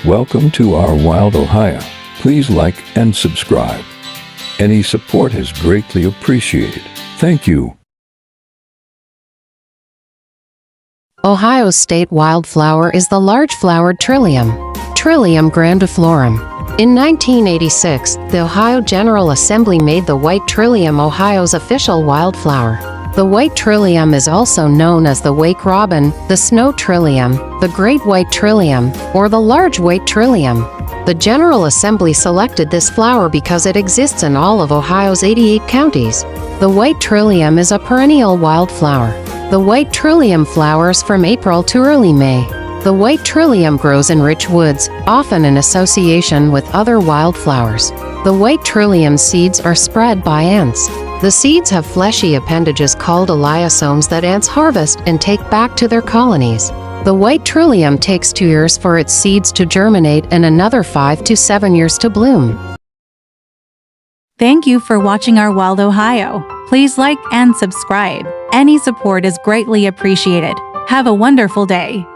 Welcome to our Wild Ohio. Please like and subscribe. Any support is greatly appreciated. Thank you. Ohio's state wildflower is the large-flowered Trillium, Trillium grandiflorum. In 1986, the Ohio General Assembly made the white Trillium Ohio's official wildflower. The white Trillium is also known as the wake robin, the snow Trillium, the great white Trillium, or the large white Trillium. The General Assembly selected this flower because it exists in all of Ohio's 88 counties. The white Trillium is a perennial wildflower. The white Trillium flowers from April to early May. The white Trillium grows in rich woods, often in association with other wildflowers. The white Trillium seeds are spread by ants. The seeds have fleshy appendages called elaiosomes that ants harvest and take back to their colonies. The white Trillium takes 2 years for its seeds to germinate and another 5 to 7 years to bloom. Thank you for watching our Wild Ohio. Please like and subscribe. Any support is greatly appreciated. Have a wonderful day.